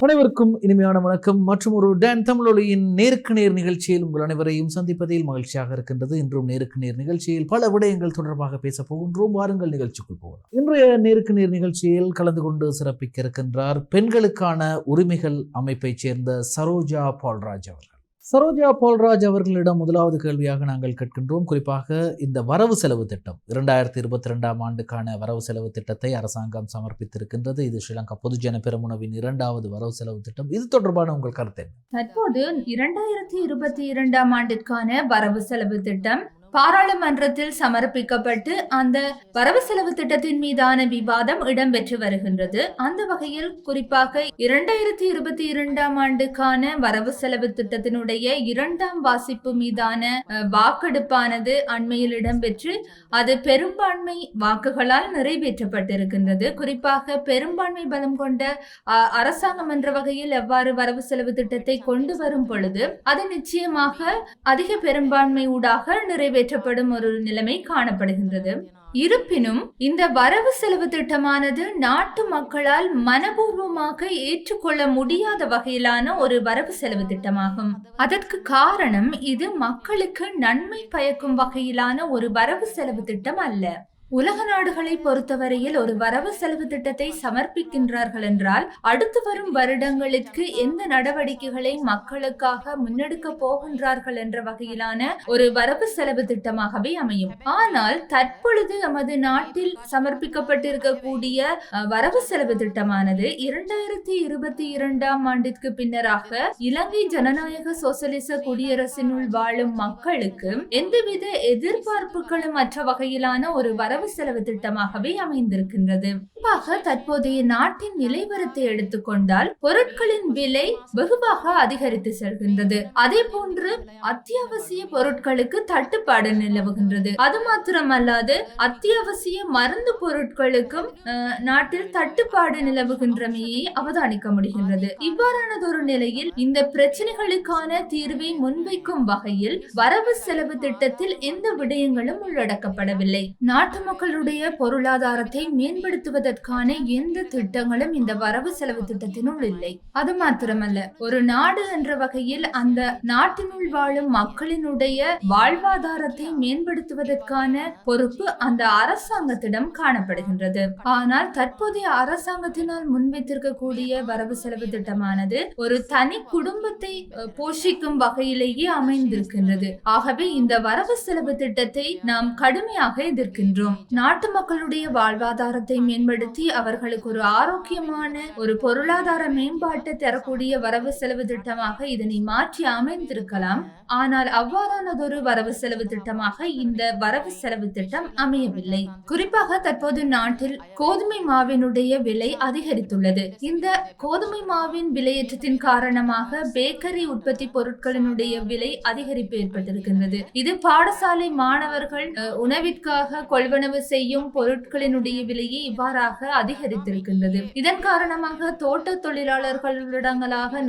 அனைவருக்கும் இனிமையான வணக்கம் மற்றும் ஒரு டான் தமிழொலியின் நேருக்கு நேர் நிகழ்ச்சியில் உங்கள் அனைவரையும் சந்திப்பதில் மகிழ்ச்சியாக இருக்கின்றது. இன்றும் நேருக்கு நேர் நிகழ்ச்சியில் பல விடயங்கள் தொடர்பாக பேச போகின்றோம். வாருங்கள் நிகழ்ச்சிக்குள் போகலாம். இன்றைய நேருக்கு நேர் நிகழ்ச்சியில் கலந்து கொண்டு சிறப்பிக்க இருக்கின்றார் பெண்களுக்கான உரிமைகள் அமைப்பைச் சேர்ந்த சரோஜா பால்ராஜ் அவர்கள். சரோஜா பால்ராஜ் அவர்களிடம் முதலாவது கேள்வியாக நாங்கள் கேட்கின்றோம். குறிப்பாக இந்த வரவு செலவு திட்டம் 2022 ஆண்டுக்கான வரவு செலவு திட்டத்தை அரசாங்கம் சமர்ப்பித்திருக்கின்றது. இது ஸ்ரீலங்கா பொதுஜன பெரமுனவின் 2வது வரவு செலவு திட்டம். இது தொடர்பான உங்கள் கருத்து என்ன? தற்போது 2022 ஆண்டிற்கான வரவு செலவு திட்டம் பாராளுமன்றத்தில் சமர்ப்பிக்கப்பட்டு அந்த வரவு செலவு திட்டத்தின் மீதான விவாதம் இடம்பெற்று வருகின்றது. அந்த வகையில் குறிப்பாக 2022 ஆண்டுக்கான வரவு செலவு திட்டத்தினுடைய 2ஆம் வாசிப்பு மீதான வாக்கெடுப்பானது அண்மையில் இடம்பெற்று அது பெரும்பான்மை வாக்குகளால் நிறைவேற்றப்பட்டிருக்கின்றது. குறிப்பாக பெரும்பான்மை பலம் கொண்ட அரசாங்கம் என்ற வகையில் எவ்வாறு வரவு செலவு திட்டத்தை கொண்டு வரும் பொழுது அது நிச்சயமாக அதிக பெரும்பான்மை ஊடாக நிறைவேற்றப்படும் ஒரு நிலைமை காணப்படுகின்றது. இருப்பினும் இந்த வரவு செலவு திட்டமானது நாட்டு மக்களால் மனப்பூர்வமாக ஏற்றுக்கொள்ள முடியாத வகையிலான ஒரு வரவு செலவு திட்டமாகும். அதற்கு காரணம் இது மக்களுக்கு நன்மை பயக்கும் வகையிலான ஒரு வரவு செலவு திட்டம் அல்ல. உலக நாடுகளை பொறுத்தவரையில் ஒரு வரவு செலவு திட்டத்தை சமர்ப்பிக்கின்றார்கள் என்றால் அடுத்து வரும் வருடங்களுக்கு எந்த நடவடிக்கைகளை மக்களுக்காக முன்னெடுக்க போகின்றார்கள் என்ற வகையிலான ஒரு வரவு செலவு திட்டமாகவே அமையும். ஆனால் தற்பொழுது நமது நாட்டில் சமர்ப்பிக்கப்பட்டிருக்கக்கூடிய வரவு செலவு திட்டமானது 2022 ஆண்டிற்கு பின்னராக இலங்கை ஜனநாயக சோசலிச குடியரசினுள் வாழும் மக்களுக்கு எந்தவித எதிர்பார்ப்புகளும் மற்ற வகையிலான ஒரு வரவு செலவு திட்டமாகவே அமைந்திருக்கின்றது. தற்போதைய நாட்டின் நிலைவரத்தை எடுத்துக்கொண்டால் பொருட்களின் விலை வெகுவாக அதிகரித்து செல்கின்றது. அதே போன்று அத்தியாவசிய பொருட்களுக்கு தட்டுப்பாடு நிலவுகின்றது. அது மாத்திரமல்லாது அத்தியாவசிய மருந்து பொருட்களுக்கும் நாட்டில் தட்டுப்பாடு நிலவுகின்றமையை அவதானிக்க முடிகின்றது. இவ்வாறானதொரு நிலையில் இந்த பிரச்சனைகளுக்கான தீர்வை முன்வைக்கும் வகையில் வரவு செலவு திட்டத்தில் எந்த விடயங்களும் உள்ளடக்கப்படவில்லை. நாட்டு மக்களுடைய பொருளாதாரத்தை மேம்படுத்துவதற்கான எந்த திட்டங்களும் இந்த வரவு செலவு திட்டத்தினுள் இல்லை. அது மாத்திரமல்ல, ஒரு நாடு என்ற வகையில் அந்த நாட்டினுள் வாழும் மக்களினுடைய வாழ்வாதாரத்தை மேம்படுத்துவதற்கான பொறுப்பு அந்த அரசாங்கத்திடம் காணப்படுகின்றது. ஆனால் தற்போதைய அரசாங்கத்தினால் முன்வைத்திருக்கக்கூடிய வரவு செலவு திட்டமானது ஒரு தனி குடும்பத்தை போஷிக்கும் வகையிலேயே அமைந்திருக்கின்றது. ஆகவே இந்த வரவு செலவு திட்டத்தை நாம் கடுமையாக எதிர்க்கின்றோம். நாட்டு மக்களுடைய வாழ்வாதாரத்தை மேம்படுத்தி அவர்களுக்கு ஒரு ஆரோக்கியமான ஒரு பொருளாதார மேம்பாட்டை தரக்கூடிய வரவு செலவு திட்டமாக இதனை மாற்றி அமைந்திருக்கலாம். ஆனால் அவ்வாறானதொரு வரவு செலவு திட்டமாக இந்த வரவு செலவு திட்டம் அமையவில்லை. குறிப்பாக தற்போது நாட்டில் கோதுமை மாவினுடைய விலை அதிகரித்துள்ளது. இந்த கோதுமை மாவின் விலையேற்றத்தின் காரணமாக பேக்கரி உற்பத்தி பொருட்களினுடைய விலை அதிகரிப்பு ஏற்பட்டிருக்கின்றது. இது பாடசாலை மாணவர்கள் உணவிற்காக கொள்வனவு செய்யும் பொருட்களினுடைய விலையை இவ்வாறாக அதிகரித்திருக்கின்றது. இதன் காரணமாக தோட்ட தொழிலாளர்களிடங்களாக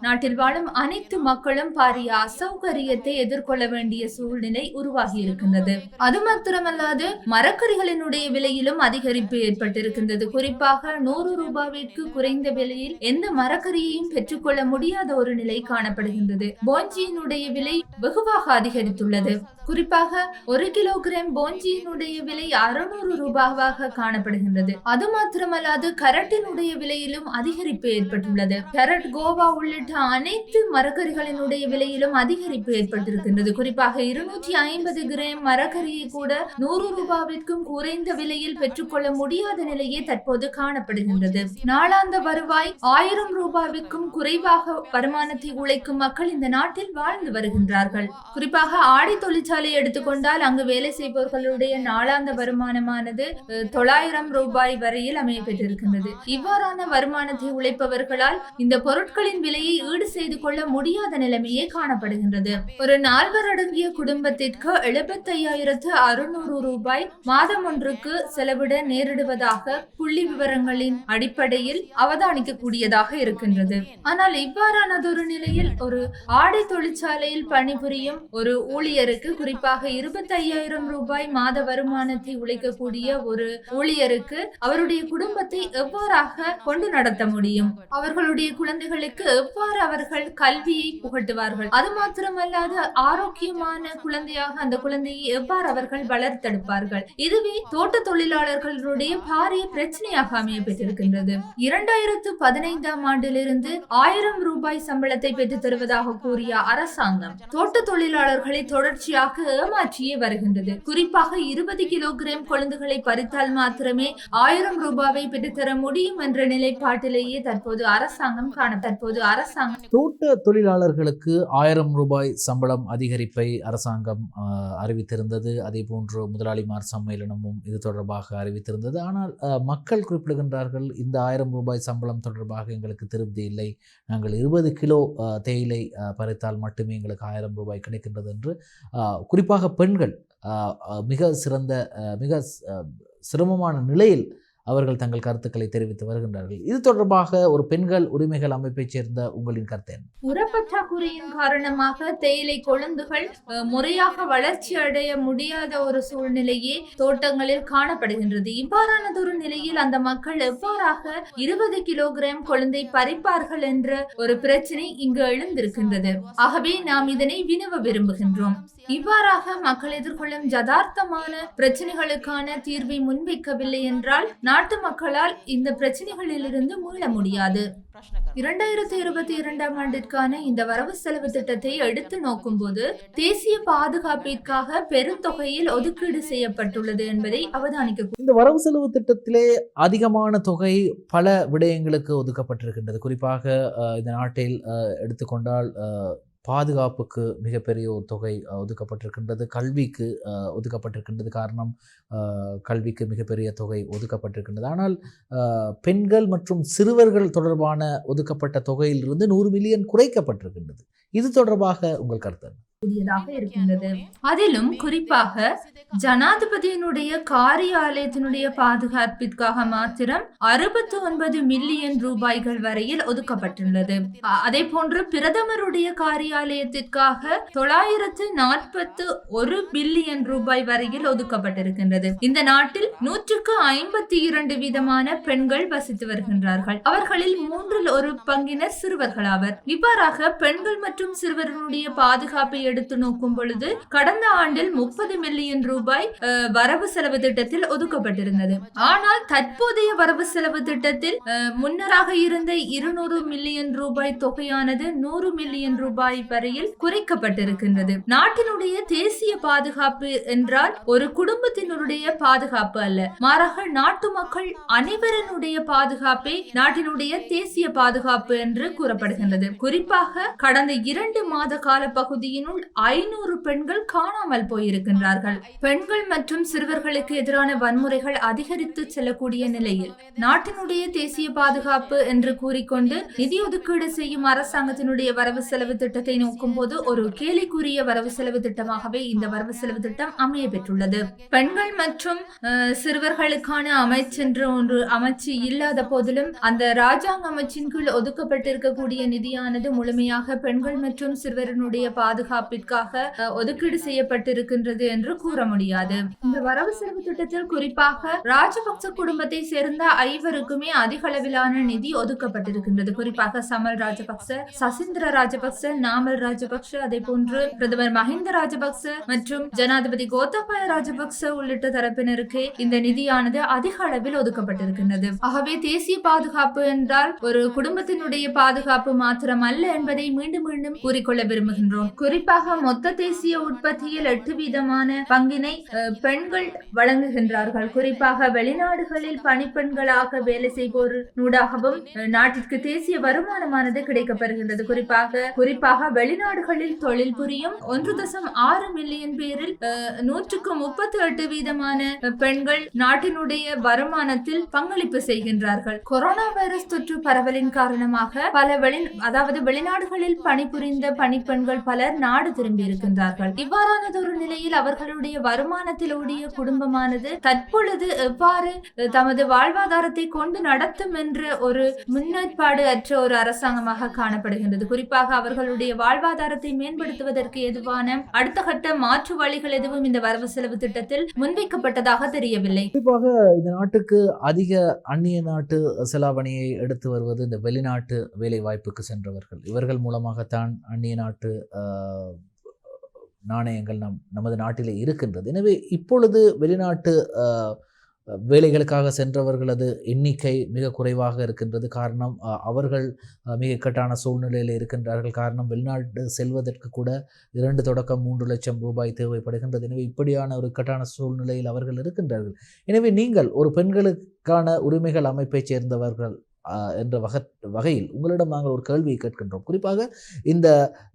நாட்டில் வாழும் அனைத்து மக்களும் பாரிய அசௌகரியத்தை எதிர்கொள்ள வேண்டிய சூழ்நிலை உருவாகி இருக்கின்றது. அது மாத்திரமல்லாது மரக்கறிகளினுடைய விலையிலும் அதிகரிப்பு ஏற்பட்டிருக்கின்றது. குறிப்பாக 100 ரூபாய்க்கு குறைந்த விலையில் எந்த மரக்கறியையும் பெற்றுக்கொள்ள முடியாத ஒரு நிலை காணப்படுகின்றது. போஞ்சியினுடைய விலை வெகுவாக அதிகரித்துள்ளது. குறிப்பாக 1 கிலோகிராம் போஞ்சியினுடைய விலை 600 ரூபாவாக காணப்படுகின்றது. அது மாத்திரமல்லாது கரட்டினுடைய விலையிலும் அதிகரிப்பு ஏற்பட்டுள்ளது. கரட், கோவா உள்ளிட்ட அனைத்து மரக்கறிகளினுடைய விலையிலும் அதிகரிப்பு ஏற்பட்டிருக்கின்றது. குறிப்பாக 250 கிராம் மரக்கறியை கூட 100 ரூபாவிற்கும் குறைந்த விலையில் பெற்றுக்கொள்ள முடியாத நிலையே தற்போது காணப்படுகின்றது. நாளாந்த வருவாய் 1000 ரூபாவிற்கும் குறைவாக வருமானத்தை உழைக்கும் மக்கள் இந்த நாட்டில் வாழ்ந்து வருகின்றார்கள். குறிப்பாக ஆடை தொழிற்சாலை எடுத்துக்கொண்டால் அங்கு வேலை செய்பவர்களுடைய நாளாந்த வருமானமானது 900 ரூபாய் வரையில் அமைய பெற்றிருக்கின்றது. இவ்வாறான வருமானத்தை உழைப்பவர்களால் இந்த பொருட்களின் விலையை ஈடு செய்து கொள்ள முடியாத நிலைமையே காணப்படுகின்றது. ஒரு 4 அடங்கிய குடும்பத்திற்கு 75,600 ரூபாய் மாதம் ஒன்றுக்கு செலவிட நேரிடுவதாக புள்ளி விவரங்களின் அடிப்படையில் அவதானிக்கக்கூடியதாக இருக்கின்றது. ஆனால் இவ்வாறானதொரு நிலையில் ஒரு ஆடை தொழிற்சாலையில் பணிபுரியும் ஒரு ஊழியருக்கு குறிப்பாக 25,000 ரூபாய் மாத வருமானம் வருமானத்தை உழைக்கக்கூடிய ஒரு ஊழியருக்கு அவருடைய குடும்பத்தை எவ்வாறாக கொண்டு நடத்த முடியும்? அவர்களுடைய குழந்தைகளுக்கு எவ்வாறு அவர்கள் கல்வியை புகட்டுவார்கள்? அது மாத்திரமல்லாது ஆரோக்கியமான குழந்தையாக அந்த குழந்தையை எவ்வாறு அவர்கள் வளர்த்தெடுப்பார்கள்? இதுவே தோட்ட தொழிலாளர்களுடைய பாரிய பிரச்சனையாக அமைய பெற்றிருக்கின்றது. 2015 ஆண்டிலிருந்து 1000 ரூபாய் சம்பளத்தை பெற்றுத் தருவதாக கூறிய அரசாங்கம் தோட்ட தொழிலாளர்களை தொடர்ச்சியாக ஏமாற்றியே வருகின்றது. குறிப்பாக 20 கிலோகிராம் கொழுந்துகளை பறித்தால் மாத்திரமே 1000 ரூபாவை பெற்றுத்தர முடியும் என்ற நிலைப்பாட்டிலேயே தற்போது அரசாங்கம் தோட்ட தொழிலாளர்களுக்கு 1000 ரூபாய் சம்பளம் அதிகரிப்பை அரசாங்கம் அறிவித்திருந்தது. அதே போன்று முதலாளிமார் சம்மேளனமும் இது தொடர்பாக அறிவித்திருந்தது. ஆனால் மக்கள் குறிப்பிடுகின்றார்கள், இந்த 1000 ரூபாய் சம்பளம் தொடர்பாக எங்களுக்கு திருப்தி இல்லை, நாங்கள் 20 கிலோ தேயிலை பறித்தால் மட்டுமே எங்களுக்கு 1000 ரூபாய் கிடைக்கின்றது என்று குறிப்பாக பெண்கள் மிக சிரமமான நிலையில் அவர்கள் தங்கள் கருத்துக்களை தெரிவித்து வருகின்றார்கள். இது தொடர்பாக ஒரு பெண்கள் உரிமைகள் அமைப்பைச் சேர்ந்த உங்களின் கருத்து என்ன? உரப்பற்றாக்குறையின் காரணமாக தேயிலை கொழுந்துகள் முறையாக வளர்ச்சி அடைய முடியாத ஒரு சூழ்நிலையே தோட்டங்களில் காணப்படுகின்றது. இவ்வாறானதொரு நிலையில் அந்த மக்கள் எவ்வாறாக 20 கிலோகிராம் கொழுந்தை பறிப்பார்கள் என்ற ஒரு பிரச்சனை இங்கு எழுந்திருக்கின்றது. ஆகவே நாம் இதனை வினவ விரும்புகின்றோம். இவ்வாறாக மக்கள் எதிர்கொள்ளும் யதார்த்தமான பிரச்சனைகளுக்கான தீர்வை முன்வைக்கவில்லை என்றால் நாட்டு மக்களால் இந்த பிரச்சனைகளிலிருந்து மீள முடியாது. 2022 ஆண்டிற்கான இந்த வரவு செலவு திட்டத்தை எடுத்து நோக்கும் போது தேசிய பாதுகாப்பிற்காக பெருந்தொகையில் ஒதுக்கீடு செய்யப்பட்டுள்ளது என்பதை அவதானிக்க. இந்த வரவு செலவு திட்டத்திலே அதிகமான தொகை பல விடயங்களுக்கு ஒதுக்கப்பட்டிருக்கின்றது. குறிப்பாக இந்த நாட்டில் எடுத்துக்கொண்டால் பாதுகாப்புக்கு மிகப்பெரிய ஒரு தொகை ஒதுக்கப்பட்டிருக்கின்றது, கல்விக்கு ஒதுக்கப்பட்டிருக்கின்றது. காரணம், கல்விக்கு மிகப்பெரிய தொகை ஒதுக்கப்பட்டிருக்கின்றது. ஆனால் பெண்கள் மற்றும் சிறுவர்கள் தொடர்பான ஒதுக்கப்பட்ட தொகையிலிருந்து 100 மில்லியன் குறைக்கப்பட்டிருக்கின்றது. இது தொடர்பாக உங்கள் கருத்து இருக்கின்றது. அதிலும் குறிப்பாக ஜனாதிபதியினுடைய காரியாலயத்தினுடைய பாதுகாப்பிற்காக மாத்திரம் 69 மில்லியன் ரூபாய்கள் வரையில் ஒதுக்கப்பட்டுள்ளது. அதே போன்று பிரதமருடைய காரியாலயத்திற்காக 941 பில்லியன் ரூபாய் வரையில் ஒதுக்கப்பட்டிருக்கின்றது. இந்த நாட்டில் 152 விதமான பெண்கள் வசித்து வருகின்றார்கள். அவர்களில் 1/3 சிறுவர்கள் ஆவர். இவ்வாறாக பெண்கள் மற்றும் சிறுவர்களுடைய பாதுகாப்பை எடுத்து நோக்கும் பொழுது கடந்த ஆண்டில் 30 மில்லியன் ரூபாய் வரவு செலவு திட்டத்தில் ஒதுக்கப்பட்டிருந்தது. ஆனால் தற்போதைய வரவு செலவு திட்டத்தில் முன்னராக இருந்த 200 மில்லியன் ரூபாய் தொகையானது 100 மில்லியன் ரூபாய் வரையில் குறைக்கப்பட்டிருக்கின்றது. நாட்டினுடைய தேசிய பாதுகாப்பு என்றால் ஒரு குடும்பத்தினுடைய பாதுகாப்பு அல்ல, மாறாக நாட்டு மக்கள் அனைவருடைய பாதுகாப்பே நாட்டினுடைய தேசிய பாதுகாப்பு என்று கூறப்படுகின்றது. குறிப்பாக கடந்த 2 மாத கால பகுதியினுள் 500 பெண்கள் காணாமல் போயிருக்கின்றார்கள். பெண்கள் மற்றும் சிறுவர்களுக்கு எதிரான வன்முறைகள் அதிகரித்து செல்லக்கூடிய நிலையில் நாட்டினுடைய தேசிய பாதுகாப்பு என்று கூறிக்கொண்டு நிதி ஒதுக்கீடு செய்யும் அரசாங்கத்தினுடைய வரவு செலவு திட்டத்தை நோக்கும் போது ஒரு கேலிக்குரிய வரவு செலவு திட்டமாகவே இந்த வரவு செலவு திட்டம் அமைய பெற்றுள்ளது. பெண்கள் மற்றும் சிறுவர்களுக்கான அமைச்சென்று ஒன்று அமைச்சு இல்லாத போதிலும் அந்த ராஜாங்க அமைச்சின் கீழ் ஒதுக்கப்பட்டிருக்கக்கூடிய நிதியானது முழுமையாக பெண்கள் மற்றும் சிறுவர்களுடைய பாதுகாப்பிற்காக ஒதுக்கீடு செய்யப்பட்டிருக்கின்றது என்று கூற முடியாது. இந்த வரவு செலவு திட்டத்தில் குறிப்பாக ராஜபக்ச குடும்பத்தை சேர்ந்த 5 அதிக அளவிலான நிதி ஒதுக்கப்பட்டிருக்கின்றது. குறிப்பாக சமல் ராஜபக்ச, சசிந்திர ராஜபக்ச, நாமல் ராஜபக்ச, அதே போன்று பிரதமர் மஹிந்த ராஜபக்ச மற்றும் ஜனாதிபதி கோத்தபாய ராஜபக்ச உள்ளிட்ட தரப்பினருக்கு இந்த நிதியானது அதிக அளவில் ஒதுக்கப்பட்டிருக்கின்றது. ஆகவே தேசிய பாதுகாப்பு என்றால் ஒரு குடும்பத்தினுடைய பாதுகாப்பு மாத்திரம் அல்ல என்பதை மீண்டும் மீண்டும் கூறிக்கொள்ள விரும்புகின்றோம். குறிப்பாக மொத்த தேசிய உற்பத்தியில் 8% பங்கினை பெண்கள் வழங்குகின்றார்கள். குறிப்பாக வெளிநாடுகளில் பணிப்பெண்களாக வேலை செய்வோருடாகவும் நாட்டிற்கு தேசிய வருமானமானது கிடைக்கப்பெறுகின்றது. குறிப்பாக வெளிநாடுகளில் தொழில் புரியும் 1.6 மில்லியன் பேரில் 138% பெண்கள் நாட்டினுடைய வருமானத்தில் பங்களிப்பு செய்கின்றார்கள். கொரோனா வைரஸ் தொற்று பரவலின் காரணமாக பல வெளிநாடுகளில் பணிபுரிந்த பணிப்பெண்கள் பலர் நாடு நாடு திரும்பி இருக்கின்றார்கள். இவ்வாறானதொரு நிலையில் அவர்களுடைய வருமானத்திலோடிய குடும்பமானது தற்பொழுது எவ்வாறு தமது வாழ்வாதாரத்தை கொண்டு நடத்தும் என்ற ஒரு முன்னேற்பாடு அற்ற ஒரு அரசாங்கமாக காணப்படுகின்றது. குறிப்பாக அவர்களுடைய வாழ்வாதாரத்தை மேம்படுத்துவதற்கு எதுவான அடுத்த கட்ட மாற்று வழிகள் எதுவும் இந்த வரவு செலவு திட்டத்தில் முன்வைக்கப்பட்டதாக தெரியவில்லை. குறிப்பாக இந்த நாட்டுக்கு அதிக அந்நிய நாட்டு செலாவணியை எடுத்து வருவது இந்த வெளிநாட்டு வேலை வாய்ப்புக்கு சென்றவர்கள். இவர்கள் மூலமாகத்தான் அந்நிய நாட்டு நாணயங்கள் நமது நாட்டிலே இருக்கின்றது. எனவே இப்பொழுது வெளிநாட்டு வேலைகளுக்காக சென்றவர்களது எண்ணிக்கை மிக குறைவாக இருக்கின்றது. காரணம், அவர்கள் மிக இக்கட்டான சூழ்நிலையில் இருக்கின்றார்கள். காரணம், வெளிநாட்டு செல்வதற்கு கூட 2 தொடக்கம் 3 லட்சம் ரூபாய் தேவைப்படுகின்றது. எனவே இப்படியான ஒரு இக்கட்டான சூழ்நிலையில் அவர்கள் இருக்கின்றார்கள். எனவே நீங்கள் ஒரு பெண்களுக்கான உரிமைகள் அமைப்பைச் சேர்ந்தவர்கள் என்ற வகையில் உங்களிடம் நாங்கள் ஒரு கேள்வியை கேட்கின்றோம். குறிப்பாக இந்த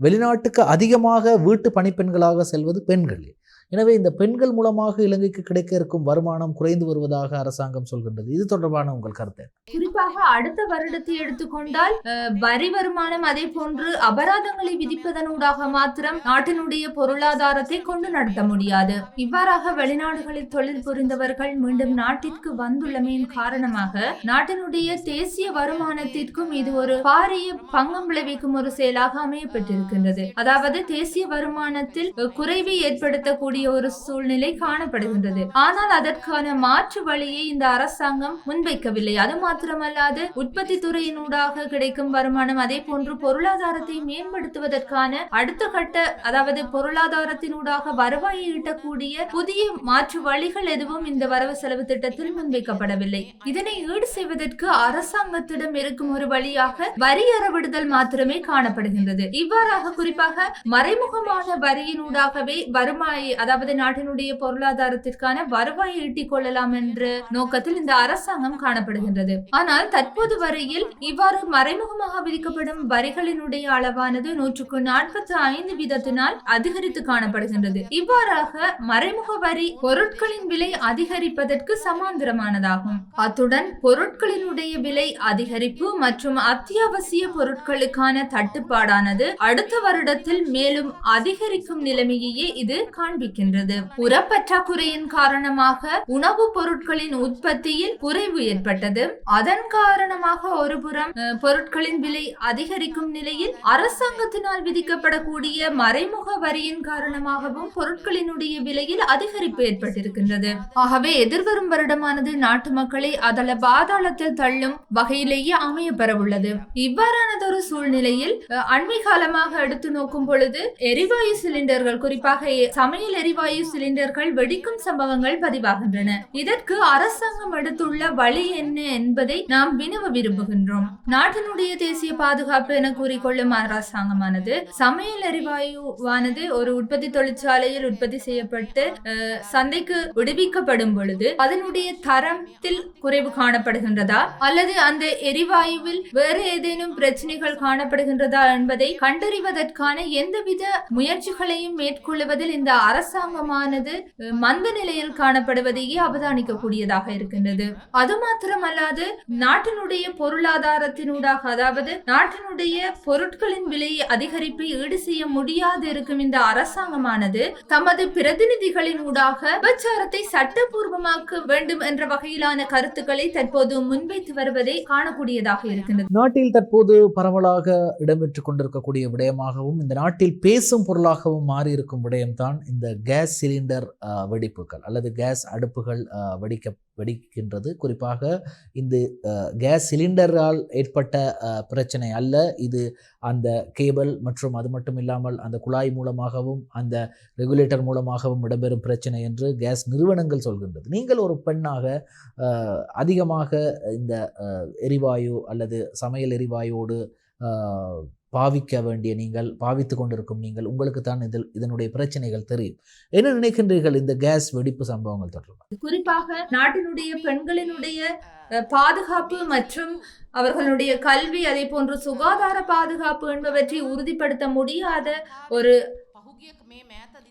வெளிநாட்டுக்கு அதிகமாக வீட்டு பணிப்பெண்களாக செல்வது பெண்களே. எனவே இந்த பெண்கள் மூலமாக இலங்கைக்கு கிடைக்க இருக்கும் வருமானம் குறைந்து வருவதாக அரசாங்கம் சொல்கின்றது. இது தொடர்பான உங்கள் கருத்து? குறிப்பாக அடுத்த வருடத்தை எடுத்துக்கொண்டால் வரி வருமானம், அதே போன்று அபராதங்களை விதிப்பதனூடாக மாத்திரம் நாட்டினுடைய பொருளாதாரத்தை கொண்டு நடத்த முடியாது. இவ்வாறாக வெளிநாடுகளில் தொழில் புரிந்தவர்கள் மீண்டும் நாட்டிற்கு வந்துள்ளமையின் காரணமாக நாட்டினுடைய தேசிய வருமானத்திற்கும் இது ஒரு பாரிய பங்கம் விளைவிக்கும் ஒரு செயலாக அமையப்பட்டிருக்கின்றது. அதாவது தேசிய வருமானத்தில் குறைவை ஏற்படுத்தக்கூடிய ஒரு சூழ்நிலை காணப்படுகின்றது. ஆனால் அதற்கான மாற்று வழியை இந்த அரசாங்கம் முன்வைக்கவில்லை. அது மாத்திரமல்லாது உற்பத்தி துறையினூடாக கிடைக்கும் வருமானம், அதே போன்று பொருளாதாரத்தை மேம்படுத்துவதற்கான அடுத்த கட்ட, அதாவது பொருளாதாரத்தினூடாக வருவாயை ஈட்டக்கூடிய புதிய மாற்று வழிகள் எதுவும் இந்த வரவு செலவு திட்டத்தில் முன்வைக்கப்படவில்லை. இதனை ஈடு செய்வதற்கு அரசாங்கத்திடம் இருக்கும் ஒரு வழியாக வரி அறவிடுதல் மாத்திரமே காணப்படுகின்றது. இவ்வாறாக குறிப்பாக மறைமுகமான வரியினூடாகவே வருவாயை, அதாவது நாட்டினுடைய பொருளாதாரத்திற்கான வருவாயை ஈட்டிக் கொள்ளலாம் என்ற நோக்கத்தில் இந்த அரசாங்கம் காணப்படுகின்றது. ஆனால் தற்போது வரையில் இவ்வாறு மறைமுகமாக விதிக்கப்படும் வரிகளினுடைய அளவானது 145 வீதத்தினால் அதிகரித்து காணப்படுகின்றது. இவ்வாறாக மறைமுக வரி பொருட்களின் விலை அதிகரிப்பதற்கு சமாந்தரமானதாகும். அத்துடன் பொருட்களினுடைய விலை அதிகரிப்பு மற்றும் அத்தியாவசிய பொருட்களுக்கான தட்டுப்பாடானது அடுத்த வருடத்தில் மேலும் அதிகரிக்கும் நிலைமையே இது காண்பிக்கின்றது. உரப்பற்றாக்குறையின் காரணமாக உணவுப் பொருட்களின் உற்பத்தியில் குறைவு ஏற்பட்டது. அதன் காரணமாக ஒரு புறம் பொருட்களின் விலை அதிகரிக்கும் நிலையில் அரசாங்கத்தினால் விதிக்கப்படக்கூடிய மறைமுக வரியின் காரணமாகவும் பொருட்களினுடைய விலையில் அதிகரிப்பு ஏற்பட்டிருக்கின்றது. ஆகவே எதிர்வரும் வருடமானது நாட்டு மக்களை அதல பாதாளத்தில் தள்ளும் வகையிலேயே அமைய பெறவுள்ளது. இவ்வாறானதொரு சூழ்நிலையில் அண்மை காலமாக எடுத்து நோக்கும் பொழுது எரிவாயு சிலிண்டர்கள், குறிப்பாக சமையல் எரிவாயு சிலிண்டர்கள் வெடிக்கும் சம்பவங்கள் பதிவாகின்றன. இதற்கு அரசாங்கம் எடுத்துள்ள வழி என்ன என்பதை நாம் வினவ விரும்புகின்றோம். நாட்டினுடைய தேசிய பாதுகாப்பு என கூறிக்கொள்ளும் அரசாங்கமானது சமையல் எரிவாயுவானது ஒரு உற்பத்தி தொழிற்சாலையில் உற்பத்தி செய்யப்பட்டு சந்தைக்கு விடுவிக்கப்படும் பொழுது அதனுடைய தரத்தில் குறைவு காணப்படுகின்றதா அல்லது அந்த எரிவாயுவில் வேறு ஏதேனும் பிரச்சனைகள் காணப்படுகின்றதா என்பதை கண்டறிவதற்கான எந்தவித முயற்சிகளையும் மேற்கொள்வதில் இந்த அரசாங்கமானது மந்த நிலையில் காணப்படுவதையே அவதானிக்க கூடியதாக இருக்கின்றது. அது மாத்திரமல்லாது நாட்டினுடைய பொருளாதாரத்தினூடாக, அதாவது நாட்டினுடைய பொருட்களின் விலையை அதிகரிப்பை ஈடு செய்ய முடியாது இருக்கும் இந்த அரசாங்கமானது தமது பிரதிநிதிகளின் ஊடாக விபச்சாரத்தை சட்டபூர்வமாக்க வேண்டும் என்ற வகையிலான கருத்துக்களை தற்போது முன்வைத்து வருவதை காணக்கூடியதாக இருக்கின்றது. நாட்டில் தற்போது பரவலாக இடம்பெற்றுக் கொண்டிருக்கக்கூடிய விடயமாகவும் இந்த நாட்டில் பேசும் பொருளாகவும் மாறியிருக்கும் விடயம்தான் இந்த கேஸ் சிலிண்டர் வெடிப்புகள் அல்லது கேஸ் அடுப்புகள் வெடிக்கின்றது. குறிப்பாக இந்த கேஸ் சிலிண்டரால் ஏற்பட்ட பிரச்சனை அல்ல, இது அந்த கேபிள் மற்றும் அது மட்டும் இல்லாமல் அந்த குழாய் மூலமாகவும் அந்த ரெகுலேட்டர் மூலமாகவும் இடம்பெறும் பிரச்சனை என்று கேஸ் நிறுவனங்கள் சொல்கின்றது. நீங்கள் ஒரு பெண்ணாக அதிகமாக இந்த எரிவாயு அல்லது சமையல் எரிவாயோடு பாவிக்க வேண்டிய நீங்கள், பாவித்து கொண்டிருக்கும் நீங்கள், உங்களுக்கு தான் இதனுடைய பிரச்சனைகள் தெரியும். என்ன நினைக்கின்றீர்கள் இந்த கேஸ் வெடிப்பு சம்பவங்கள் தொடர்பாக? குறிப்பாக நாட்டினுடைய பெண்களினுடைய பாதுகாப்பு மற்றும் அவர்களுடைய கல்வி, அதே போன்று சுகாதார பாதுகாப்பு என்பவற்றை உறுதிப்படுத்த முடியாத ஒரு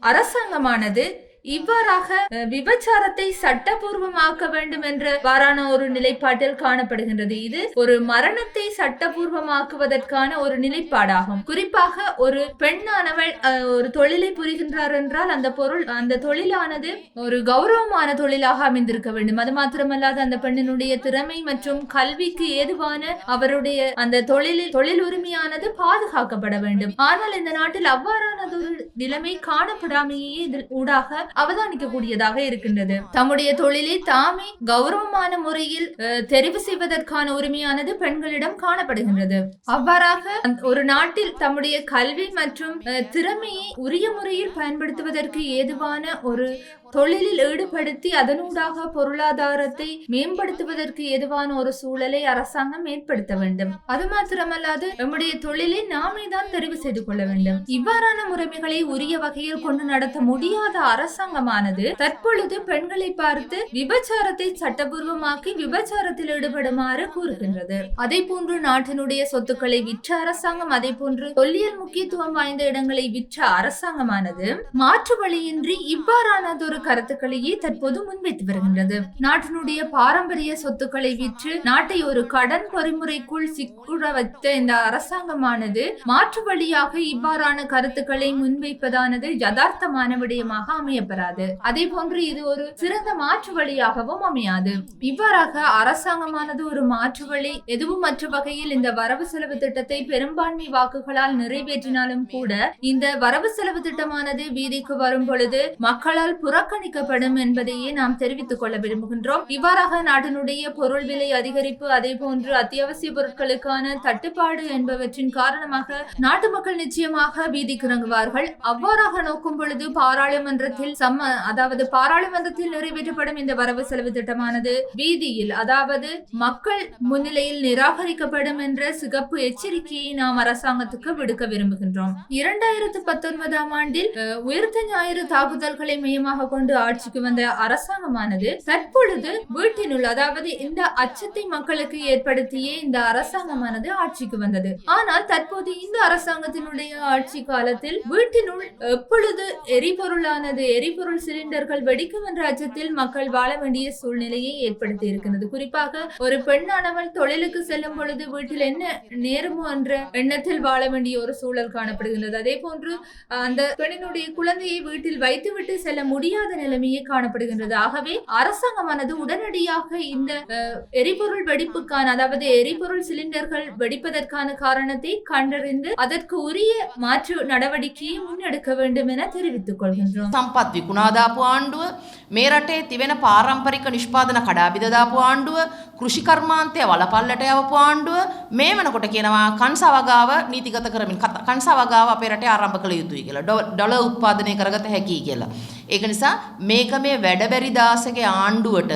அரசாங்கமானது இவ்வாறாக விபச்சாரத்தை சட்டபூர்வமாக்க வேண்டும் என்ற வாரான ஒரு நிலைப்பாட்டில் காணப்படுகின்றது. இது ஒரு மரணத்தை சட்டபூர்வமாக்குவதற்கான ஒரு நிலைப்பாடாகும். குறிப்பாக ஒரு பெண்ணானவள் ஒரு தொழிலை புரிகின்றார் என்றால் அந்த தொழிலானது ஒரு கௌரவமான தொழிலாக அமைந்திருக்க வேண்டும். அது மாத்திரமல்லாது அந்த பெண்ணினுடைய திறமை மற்றும் கல்விக்கு ஏதுவான அவருடைய அந்த தொழில் உரிமையானது பாதுகாக்கப்பட வேண்டும். ஆனால் இந்த நாட்டில் அவ்வாறானதொரு நிலைமை காணப்படாமையே இதில் ஊடாக அவதானிக்க கூடியதாக இருக்கின்றது. தம்முடைய தொழிலை தாமே கௌரவமான முறையில் தெரிவு செய்வதற்கான உரிமையானது பெண்களிடம் காணப்படுகின்றது. அவ்வாறாக ஒரு நாட்டில் தம்முடைய கல்வி மற்றும் திறமையை உரிய முறையில் பயன்படுத்துவதற்கு ஏதுவான ஒரு தொழிலில் ஈடுபடுத்தி அதனூடாக பொருளாதாரத்தை மேம்படுத்துவதற்கு ஏதுவான ஒரு சூழலை அரசாங்கம் ஏற்படுத்த வேண்டும். அது மாத்திரமல்லாது நம்முடைய தொழிலை நாமே தான் தெரிவு செய்து கொள்ள வேண்டும். இவ்வாறான முறைமைகளை உரிய வகையில் கொண்டு நடத்த முடியாத அரசாங்கமானது தற்பொழுது பெண்களை பார்த்து விபச்சாரத்தை சட்டபூர்வமாக்கி விபச்சாரத்தில் ஈடுபடுமாறு கூறுகின்றது. அதே போன்று நாட்டினுடைய சொத்துக்களை விற்ற அரசாங்கம், அதே போன்று தொல்லியல் முக்கியத்துவம் வாய்ந்த இடங்களை விற்ற அரசாங்கமானது மாற்று வழியின்றி இவ்வாறானதொரு கருத்துக்களையே தற்போது முன்வைத்து வருகின்றது. நாட்டினுடைய பாரம்பரிய சொத்துக்களை விற்று நாட்டை ஒரு கடன் பொறிமுறைக்குள் சிக்குற வைத்த இந்த அரசாங்கமானது மாற்று வழியாக இவ்வாறான கருத்துக்களை முன்வைப்பதானது யதார்த்தமான விடயமாக அமையப்பெறாது. அதே போன்று இது ஒரு சிறந்த மாற்று வழியாகவும் அமையாது. இவ்வாறாக அரசாங்கமானது ஒரு மாற்று வழி எதுவும் மற்ற வகையில் இந்த வரவு செலவு திட்டத்தை பெரும்பான்மை வாக்குகளால் நிறைவேற்றினாலும் கூட இந்த வரவு செலவு திட்டமானது வீதிக்கு வரும் பொழுது மக்களால் புறக்கணிக்கப்படும் என்பதையே நாம் தெரிவித்துக் கொள்ள விரும்புகின்றோம். இவ்வாறாக நாட்டினுடைய பொருள் விலை அதிகரிப்பு, அதே போன்று அத்தியாவசிய பொருட்களுக்கான தட்டுப்பாடு என்பவற்றின் காரணமாக நாட்டு மக்கள் நிச்சயமாக வீதிக்கு இறங்குவார்கள். அவ்வாறாக நோக்கும் பொழுது பாராளுமன்றத்தில் நிறைவேற்றப்படும் இந்த வரவு செலவு திட்டமானது வீதியில், அதாவது மக்கள் முன்னிலையில் நிராகரிக்கப்படும் என்ற சிகப்பு எச்சரிக்கையை நாம் அரசாங்கத்துக்கு விடுக்க விரும்புகின்றோம். 2019 ஆண்டில் உயிர்த்த ஞாயிறு தாக்குதல்களை மையமாக கொண்டு ஆட்சிக்கு வந்த அரசாங்கமானது தற்பொழுது வீட்டினுள், அதாவது இந்த அச்சத்தை மக்களுக்கு ஏற்படுத்தியே இந்த அரசாங்கமானது ஆட்சிக்கு வந்தது. ஆனால் தற்போது இந்த அரசாங்கத்தினுடைய ஆட்சி காலத்தில் வீட்டினுள் எப்பொழுது எரிபொருள் சிலிண்டர்கள் வெடிக்கும் என்ற அச்சத்தில் மக்கள் வாழ வேண்டிய சூழ்நிலையை ஏற்படுத்தி இருக்கின்றது. குறிப்பாக ஒரு பெண்ணானவள் தொழிலுக்கு செல்லும் பொழுது வீட்டில் என்ன நேருமோ என்ற எண்ணத்தில் வாழ வேண்டிய ஒரு சூழல் காணப்படுகின்றது. அதே போன்று அந்த பெண்ணினுடைய குழந்தையை வீட்டில் வைத்துவிட்டு செல்ல முடியாத நிலைமையே காணப்படுகின்றது. ஆகவே அரசாங்கமானது உடனடியாக இந்த எரிபொருள் வெடிப்புக்கான, அதாவது எரிபொருள் சிலிண்டர்கள் வெடிப்பதற்கான காரணத்தை கண்டறிந்து அதற்கு உரிய மாற்று நடவடிக்கையை முன்னெடுக்க வேண்டும் என தெரிவித்துக் கொள்கின்றோம். සම්පත් විකුණා දාපු ආණ්ඩුව, මේ රටේ තිබෙන පාරම්පරික නිෂ්පාදන කඩා බිඳ දාපු ආණ්ඩුව, කෘෂි කර්මාන්තය වලපල්ලට යවපු ආණ්ඩුව මේ වෙනකොට කියනවා කංසවගාව නීතිගත කරමින් කංසවගාව අපේ රටේ ආරම්භ කළ යුතුයි කියලා, ඩොලර් උත්පාදනය කරගත හැකියි කියලා. ඒක නිසා මේක මේ වැඩබැරි දාසගේ ආණ්ඩුවට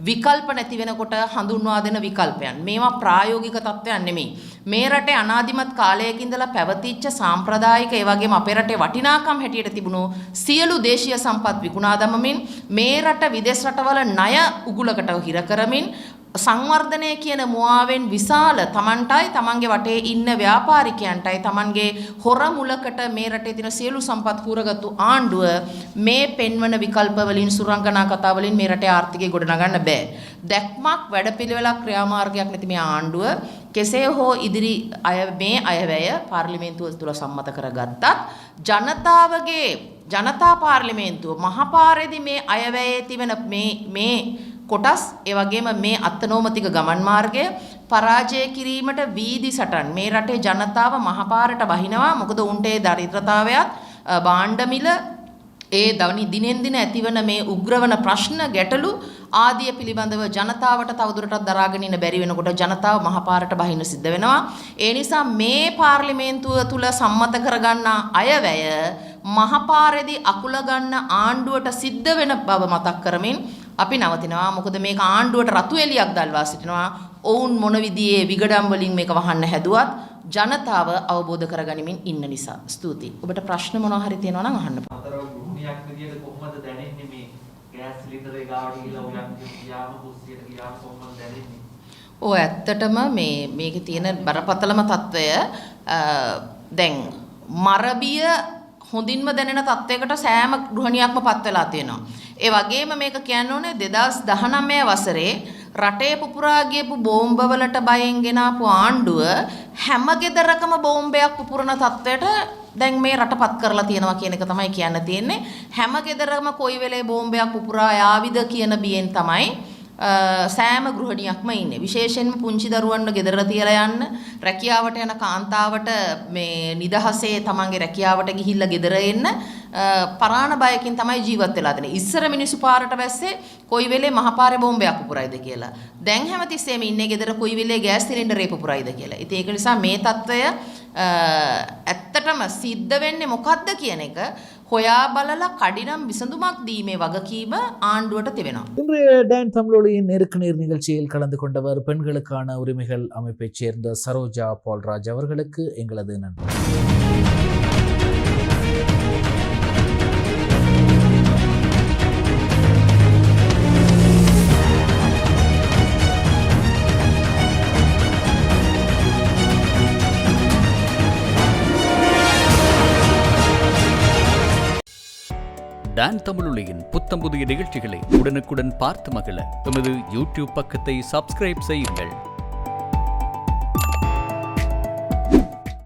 විකල්ප නැති වෙනකොට හඳුන්වා දෙන විකල්පයන්. මේවා ප්‍රායෝගික තත්ත්වයන් නෙමෙයි. මේ රටේ අනාදිමත් කාලයක ඉඳලා පැවතිච්ච සාම්ප්‍රදායික ඒ වගේම අපේ රටේ වටිනාකම් හැටියට තිබුණු සියලු දේශීය සම්පත් විකුණා දමමින් මේ රට විදේශ රටවල ණය උගුලකට හිර කරමින් සංවර්ධනය කියන මුවාවෙන් විශාල තමන්ටයි තමන්ගේ වටේ ඉන්න ව්‍යාපාරිකයන්ටයි තමන්ගේ හොර මුලකට මේ රටේ තියෙන සියලු සම්පත් හුරගත්තු ආණ්ඩුව මේ පෙන්වන විකල්ප වලින් සුරංගනා කතා වලින් මේ රටේ ආර්ථිකය ගොඩනගන්න බෑ. දැක්මක් වැඩපිළිවෙලක් ක්‍රියාමාර්ගයක් නැති මේ ආණ්ඩුව කෙසේ හෝ ඉදිරි මේ අයවැය පාර්ලිමේන්තුව තුළ සම්මත කරගත්තත් ජනතා පාර්ලිමේන්තුව මහපාරේදී මේ අයවැයේ තිබෙන මේ කොටස් ඒ වගේම මේ අත්නෝමතික ගමන් මාර්ගය පරාජය කිරීමට වීදි සටන් මේ රටේ ජනතාව මහපාරට වහිනවා. මොකද උන්ට ඒ දරිද්‍රතාවයත් භාණ්ඩ මිල ඒ දිනෙන් දින ඇතිවන මේ උග්‍රවන ප්‍රශ්න ගැටලු ආදිය පිළිබඳව ජනතාවට තවදුරටත් දරාගෙන ඉන්න බැරි වෙනකොට ජනතාව මහපාරට බහින්න සිද්ධ වෙනවා. ඒ නිසා මේ පාර්ලිමේන්තුව තුල සම්මත කරගන්න අයවැය මහපාරේදී අකුල ගන්න ආණ්ඩුවට සිද්ධ වෙන බව මතක් කරමින් අපි නවතිනවා. මොකද මේක ආණ්ඩුවට රතු එලියක් දල්වා සිටිනවා. ඔවුන් මොන විදිහේ විගඩම් වලින් මේක වහන්න හැදුවත් ජනතාව අවබෝධ කරගනිමින් ඉන්න නිසා. ස්තුතියි. ඔබට ප්‍රශ්න මොනවා හරි තියෙනවා නම් අහන්න. අතර ගෘහණියක් විදියට කොහොමද දැනෙන්නේ මේ ගෑස් සිලින්ඩරේ ගාවට ගිහලා උයන් ගියාම කුස්සියට ගියාම කොහොමද දැනෙන්නේ? ඔය ඇත්තටම මේකේ තියෙන බරපතලම తত্ত্বය දැන් මරබිය හොඳින්ම දැනෙන තත්වයකට සෑම ගෘහණියක්ම පත් වෙලා තියෙනවා. ඒ වගේම මේක කියන්න ඕනේ 2019 වසරේ රටේ පුපුරා ගියපු බෝම්බවලට බයෙන් ගෙනාපු ආණ්ඩුව හැම ගෙදරකම බෝම්බයක් පුපුරන තත්වයට දැන් මේ රටපත් කරලා තියෙනවා කියන එක තමයි කියන්න තියෙන්නේ. හැම ගෙදරකම කොයි වෙලේ බෝම්බයක් පුපුරා යාවිද කියන බියෙන් තමයි සෑම ගෘහණියක්ම ඉන්නේ. විශේෂයෙන්ම පුංචි දරුවන්ව ගෙදර තියලා යන්න, රැකියාවට යන කාන්තාවට මේ නිදහසේ තමන්ගේ රැකියාවට ගිහිල්ලා ගෙදර එන්න පරාණ බයකින් තමයි ජීවත් වෙලා තියෙන්නේ. ඉස්සර මිනිස්සු පාරට වැස්සේ කොයි වෙලේ මහපාරේ බෝම්බයක් පුපුරයිද කියලා. දැන් හැමතිස්සෙම ඉන්නේ ගෙදර කොයි වෙලේ ගෑස් සිලින්ඩරේ පුපුරයිද කියලා. ඉතින් ඒක නිසා මේ తত্ত্বය ඇත්තටම සිද්ධ වෙන්නේ මොකද්ද කියන එක හොයා බලලා කඩිනම් විසඳුමක් දීමේ වගකීම ஆண்டுවට තිබෙනවා. இன்றைய டான் தமிழொலியின் நேருக்கு நேர் நிகழ்ச்சியில் கலந்து கொண்டவர் பெண்களுக்கான உரிமைகள் அமைப்பைச் சேர்ந்த சரோஜா பால்ராஜ் அவர்களுக்கு எங்களது நன்றி. டான் தமிழொலியின் புத்தம் புதிய நிகழ்ச்சிகளை உடனுக்குடன் பார்த்து மகிழ எமது யூடியூப் பக்கத்தை சப்ஸ்கிரைப் செய்யுங்கள்.